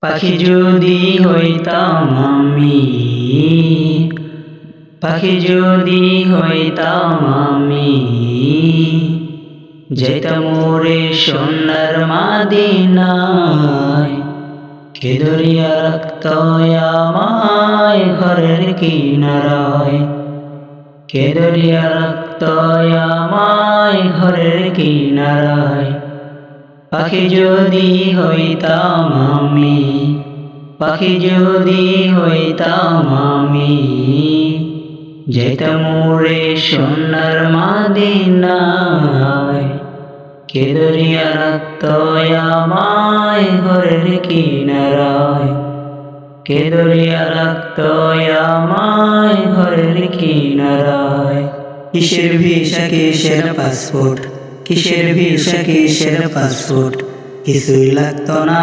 পাখি যদি হইতাম আমি, পাখি যদি হইতাম আমি, যেতাম ওরে সোনার মাদিনায়। কে ধরিয়া রাখত আমায় ঘরের কিনারায়, কে ধরিয়া রাখত আমায় ঘরের কিনারায়। পাখি যদি হইতাম আমি, পাখি যদি হইতাম আমি, যেতাম ওরে সোনার মাদিনায়। কে ধরিয়া রাখত আমায় ঘরের কিনারায়, কে ধরিয়া রাখত আমায় ঘরের কিনারায়। কিসের ভিসা কিসের পাসপোর্ট, কিসের ভিসা কিসের পাসপোর্ট, কিছুই লাগতো না।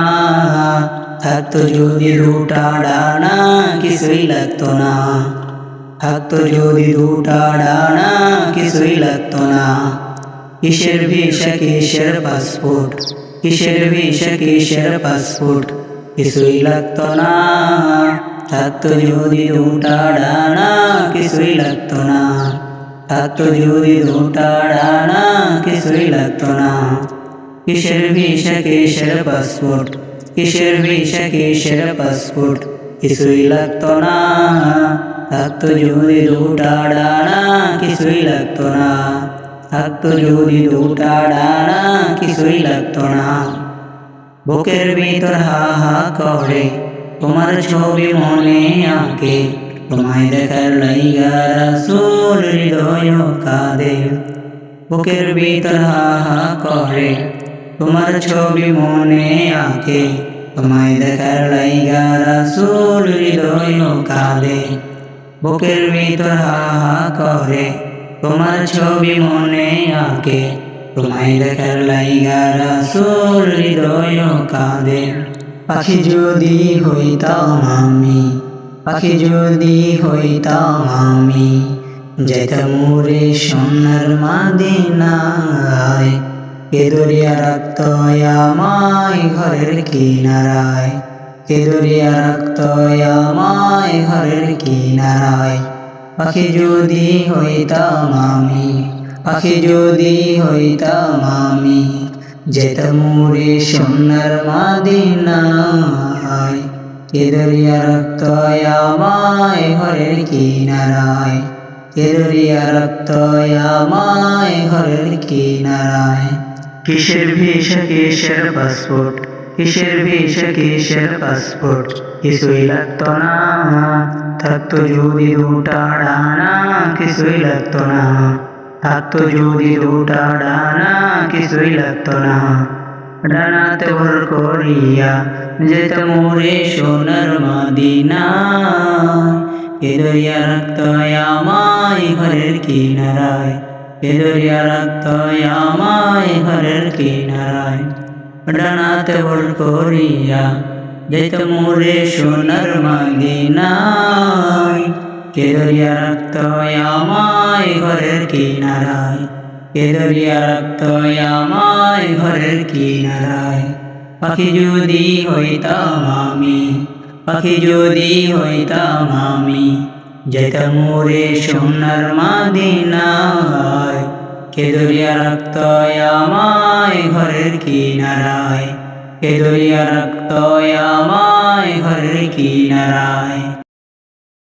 থাকতো যদি দুটা ডানা, কিছুই লাগতো না। থাকতো যদি দুটা ডানা, কিছুই লাগতো না। কিসের ভিসা কিসের পাসপোর্ট, কিসের ভিসা কিসের পাসপোর্ট, কিছুই লাগতো না। থাকতো যদি দুটা ডানা, কিছুই লাগতো না। থাকতো যদি দুটা ডানা, কিছুই লাগতো না। কিসের ভিসা কিসের পাসপোর্ট, কিসের ভিসা কিসের পাসপোর্ট, কিছুই লাগতো না। থাকতো যদি দুটা ডানা, কিছুই লাগতো না। থাকতো যদি দুটা ডানা, কিছুই লাগতো না। বুকের ভিতর হা হা করে তোমার ছবি মনে আঁকে, তোমায় দেখার লাইগা রাসূল হৃদয় কাঁদে। বুকের ভিতর হা হা করে তোমার ছবি মনে আঁকে, তোমায় দেখার লাইগা রাসূল হৃদয় কাঁদে। বুকের ভিতর হা হা করে তোমার ছবি মনে আঁকে, তোমায় দেখার লাইগা রাসূল হৃদয় কাঁদে। পাখি যদি হইতাম আমি, পাখি যদি হইতাম আমি, যেতাম ওরে সোনার মাদিনায়। কে ধরিয়া রাখত আমায় ঘরের কিনারায়, কে ধরিয়া রাখত আমায় ঘরের কিনারায়। পাখি যদি হইতাম আমি, পাখি যদি হইতাম আমি, যেতাম ওরে সোনার মাদিনায়। কে ধরিয়া রাখত আমায় ঘরের কিনারায়, কে ধরিয়া রাখত আমায় ঘরের কিনারায়। কিসের ভিসা কিসের পাসপোর্ট, কিসের ভিসা কিসের পাসপোর্ট, কিছুই লাগতো না। থাকতো যদি দুটা ডানা, কিছুই লাগতো না। থাকতো যদি দুটা ডানা, কিছুই লাগতো না। ডানাতে ভর করিয়া যেতাম ওরে সোনার মাদিনায়। কে ধরিয়া রাখত আমায় ঘরের কিনারায়, কে ধরিয়া রাখত আমায় ঘরের কিনারায়। ডানাতে ভর করিয়া যেতাম ওরে সোনার মাদিনায়। কে ধরিয়া রাখত আমায় ঘরের কিনারায়, কে ধরিয়া রাখত আমায় ঘরের কিনারায়। পাখি যদি হইতাম আমি, পাখি যদি হইতাম আমি, যেতাম ওরে সোনার মাদিনায়। কে ধরিয়া রাখত আমায় ঘরের কিনারায়, কে ধরিয়া রাখত আমায় ঘরের কিনারায়।